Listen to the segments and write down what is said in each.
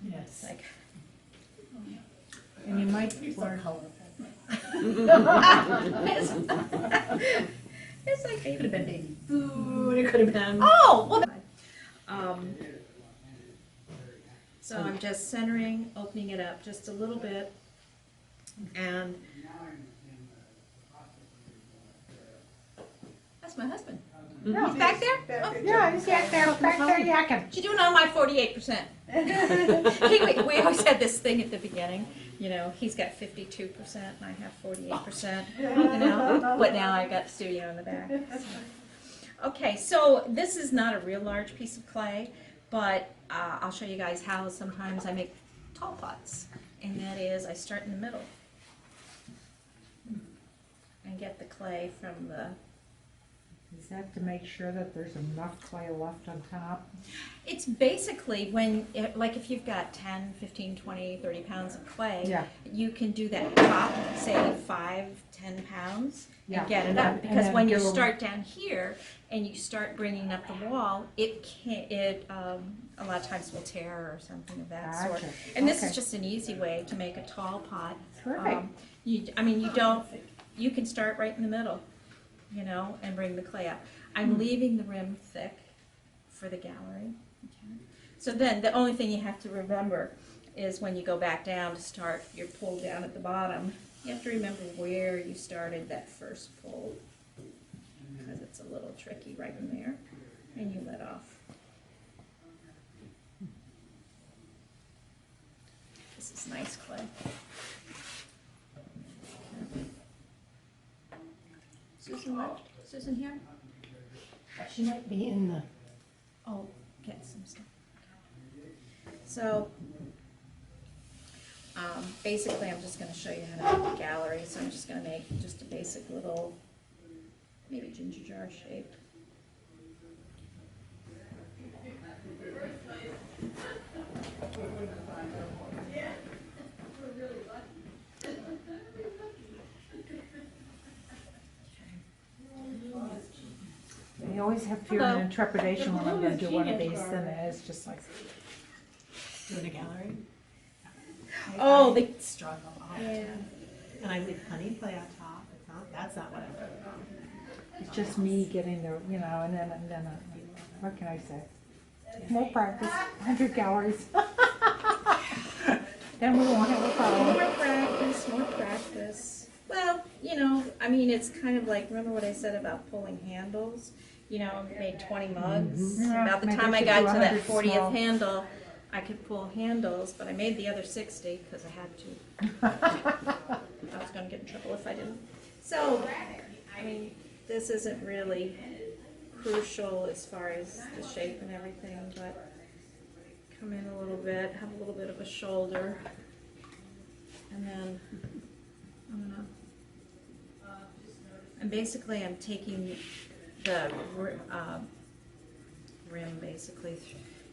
Yes. Like, And you might You're so learn. colorful. it's like It could have been baby food, it could have been. oh, well, so I'm just centering, opening it up just a little bit, and that's my husband. No, He's back there? Oh, yeah, he's back there yakking. what you doing on my 48%? We always had this thing at the beginning, you know, he's got 52% and I have 48%, you know, but now I got the studio in the back. So. Okay, so this is not a real large piece of clay, but I'll show you guys how sometimes I make tall pots, and that is I start in the middle and get the clay from the. Is that to make sure that there's enough clay left on top? It's basically when, like if you've got 10, 15, 20, 30 pounds of clay, Yeah. you can do that top, say 5, 10 pounds, Yeah. and get it And up. then- and Because then when you give 'em- start down here and you start bringing up the wall, it can, a lot of times will tear or something of that sort. Gotcha. And this Okay. is just an easy way to make a tall pot. Terrific. You can start right in the middle, you know, and bring the clay up. I'm leaving the rim thick for the gallery. Okay. So then the only thing you have to remember is when you go back down to start your pull down at the bottom, you have to remember where you started that first pull, because it's a little tricky right in there, and you let off. This is nice clay. Susan left. Susan here? She might be in the. Oh, get some stuff. So, basically I'm just going to show you how to make the gallery. So I'm just going to make just a basic little, maybe ginger jar shape. I always have fear Hello. and trepidation when I'm going to do one of these, and it's just like, Doing a gallery. Oh, I the- struggle. Yeah. And I leave plenty of clay on top. It's not. That's not what I'm doing. it's just me getting the, you know, and then what can I say? More practice, 100 calories. Then we won't have a problem. More practice, more practice. Well, you know, I mean, it's kind of like, remember what I said about pulling handles? You know, I made 20 mugs. Yeah, About the maybe time I I should got do to that 100 40th small. handle, I could pull handles, but I made the other 60 because I had to. I was going to get in trouble if I didn't. So, I mean, this isn't really crucial as far as the shape and everything, but come in a little bit, have a little bit of a shoulder, and then I'm gonna, and basically I'm taking the rim basically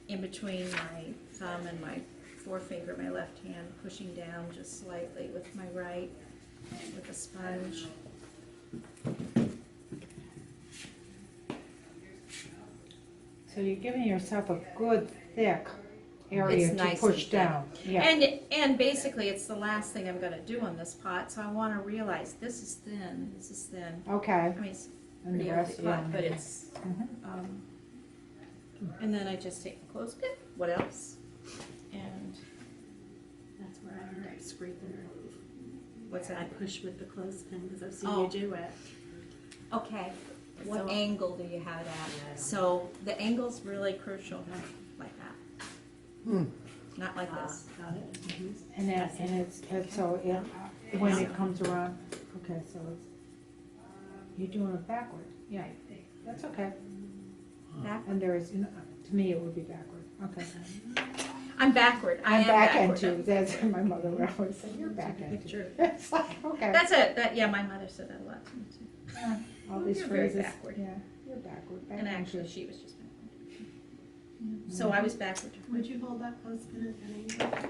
in between my thumb and my forefinger, my left hand, pushing down just slightly with my right with a sponge. So you're giving yourself a good thick area It's to nice push and down. Yeah. And basically it's the last thing I'm gonna do on this pot, so I wanna realize this is thin, this is thin. Okay. I mean, it's And the pretty rest, empty yeah. pot, but it's, Mhm. and then I just take the clothespin, what else? And That's where I end up scraping her. what's I that? push with the clothespin because I've seen Oh. you do it. Okay, what So- angle do you have it at? So the angle's really crucial, not like that. Not like this. Got it. Mhm. And so when it comes around, okay, so it's, you're doing it backward. Yeah, that's okay. Back? And there is, to me, it would be backward. Okay. I'm backward, I I'm am back backward. into, that's my mother would always say, you're back into. Picture. It's like, okay. That's it, yeah, my mother said that a lot to me too. Yeah, all these You're very phrases. backward. Yeah, you're backward. back And into. actually, she was just backward. So I was backward. Would you hold that clothespin at an angle?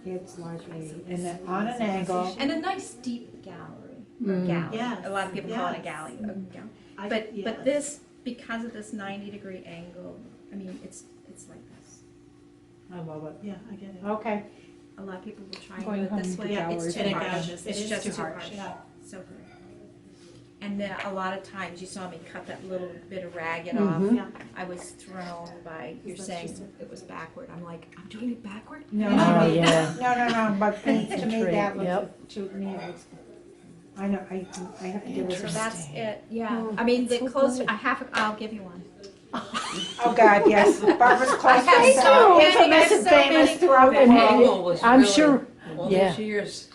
So it's like and then on an angle. And a nice deep gallery, or galley. Yes, A lot of people call it a yes. galley. I- But yes. this because of this 90-degree angle, I mean, it's like this. I love it. Yeah, I get it. Okay, A lot of people will try and Going do it this home way. to It's galleries too And it harsh. gouges, it It's is just too too harsh, harsh. yeah. So good. And then a lot of times you saw me cut that little bit of ragged Mhm. off. Yeah. I was thrown by, you're That's saying just it was backward. I'm like, I'm doing it backward? no, Oh, no, yeah. no, but to me Concentrate, that yep. looks, to me it looks, I know, I have to do So this. that's it, yeah. Oh, I mean, the so close, good. I'll give you one. Oh, God, yes, Barbara's close. I have friend. so many, It's a I have message so many famous throughout the And world. Angle was I'm really, sure, all yeah. those years,